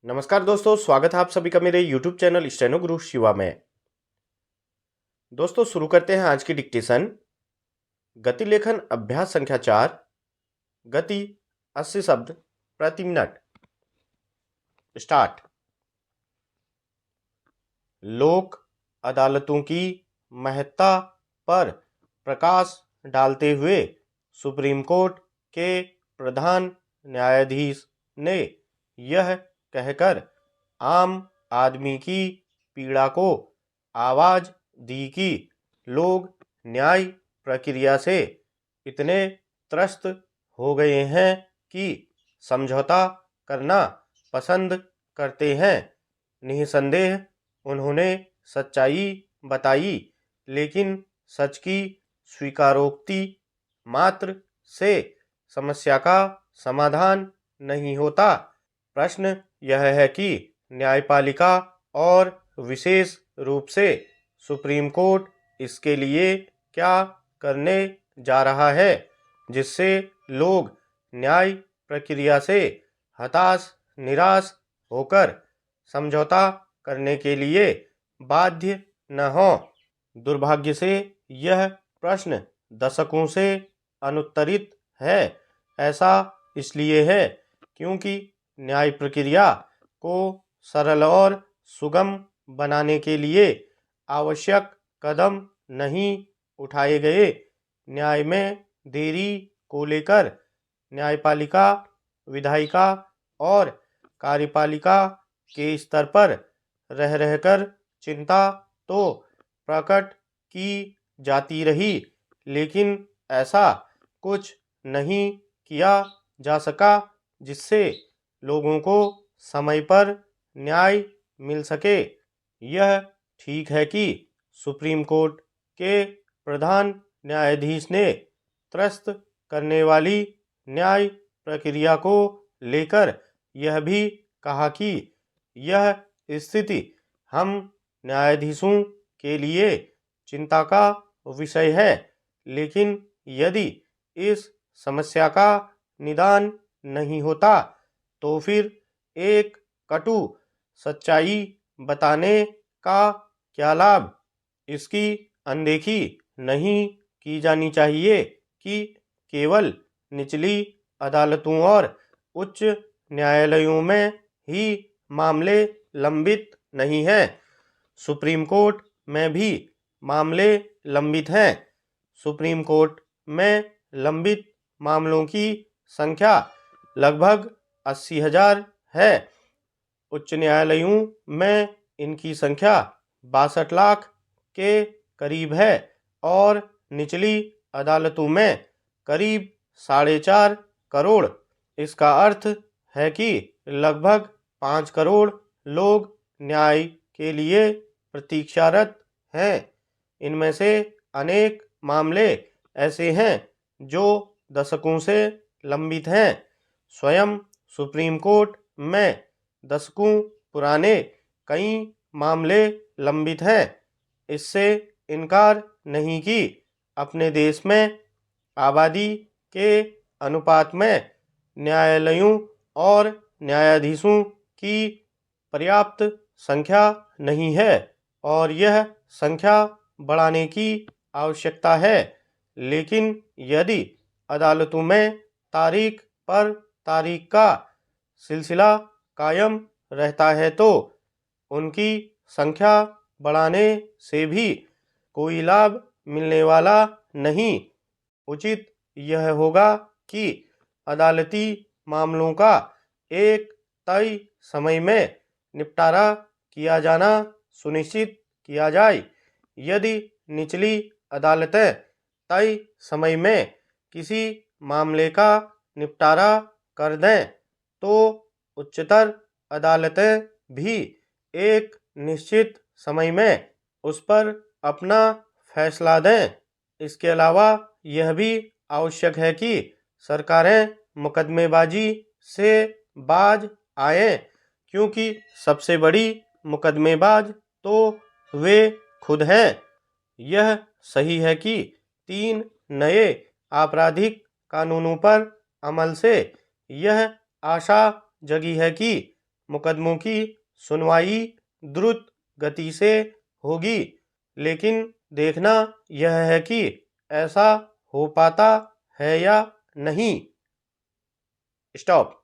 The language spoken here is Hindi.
नमस्कार दोस्तों, स्वागत है आप सभी का मेरे YouTube चैनल स्टेनो गुरु शिवा में। दोस्तों शुरू करते हैं आज की डिक्टेशन। गति लेखन अभ्यास संख्या 4। गति 80 शब्द प्रति मिनट। स्टार्ट। लोक अदालतों की महत्ता पर प्रकाश डालते हुए सुप्रीम कोर्ट के प्रधान न्यायाधीश ने यह कहकर आम आदमी की पीड़ा को आवाज दी कि लोग न्याय प्रक्रिया से इतने त्रस्त हो गए हैं कि समझौता करना पसंद करते हैं। निसंदेह उन्होंने सच्चाई बताई, लेकिन सच की स्वीकारोक्ति मात्र से समस्या का समाधान नहीं होता। प्रश्न यह है कि न्यायपालिका और विशेष रूप से सुप्रीम कोर्ट इसके लिए क्या करने जा रहा है, जिससे लोग न्याय प्रक्रिया से हताश निराश होकर समझौता करने के लिए बाध्य न हो। दुर्भाग्य से यह प्रश्न दशकों से अनुत्तरित है। ऐसा इसलिए है क्योंकि न्याय प्रक्रिया को सरल और सुगम बनाने के लिए आवश्यक कदम नहीं उठाए गए। न्याय में देरी को लेकर न्यायपालिका, विधायिका और कार्यपालिका के स्तर पर रह रहकर चिंता तो प्रकट की जाती रही, लेकिन ऐसा कुछ नहीं किया जा सका जिससे लोगों को समय पर न्याय मिल सके। यह ठीक है कि सुप्रीम कोर्ट के प्रधान न्यायाधीश ने त्रस्त करने वाली न्याय प्रक्रिया को लेकर यह भी कहा कि यह स्थिति हम न्यायाधीशों के लिए चिंता का विषय है, लेकिन यदि इस समस्या का निदान नहीं होता तो फिर एक कटु सच्चाई बताने का क्या लाभ। इसकी अनदेखी नहीं की जानी चाहिए कि केवल निचली अदालतों और उच्च न्यायालयों में ही मामले लंबित नहीं हैं, सुप्रीम कोर्ट में भी मामले लंबित हैं। सुप्रीम कोर्ट में लंबित मामलों की संख्या लगभग 80,000 है। उच्च न्यायालयों में इनकी संख्या 62 लाख के करीब है और निचली अदालतों में करीब 4.5 करोड़। इसका अर्थ है कि लगभग 5 करोड़ लोग न्याय के लिए प्रतीक्षारत हैं। इनमें से अनेक मामले ऐसे हैं जो दशकों से लंबित हैं। स्वयं सुप्रीम कोर्ट में दशकों पुराने कई मामले लंबित हैं। इससे इनकार नहीं कि अपने देश में आबादी के अनुपात में न्यायालयों और न्यायाधीशों की पर्याप्त संख्या नहीं है और यह संख्या बढ़ाने की आवश्यकता है। लेकिन यदि अदालतों में तारीख पर तारीख का सिलसिला कायम रहता है तो उनकी संख्या बढ़ाने से भी कोई लाभ मिलने वाला नहीं। उचित यह होगा कि अदालती मामलों का एक तय समय में निपटारा किया जाना सुनिश्चित किया जाए। यदि निचली अदालतें तय समय में किसी मामले का निपटारा कर दें तो उच्चतर अदालतें भी एक निश्चित समय में उस पर अपना फैसला दें। इसके अलावा यह भी आवश्यक है कि सरकारें मुकदमेबाजी से बाज आएं, क्योंकि सबसे बड़ी मुकदमेबाज तो वे खुद हैं। यह सही है कि 3 नए आपराधिक कानूनों पर अमल से यह आशा जगी है कि मुकदमों की सुनवाई द्रुत गति से होगी, लेकिन देखना यह है कि ऐसा हो पाता है या नहीं। स्टॉप।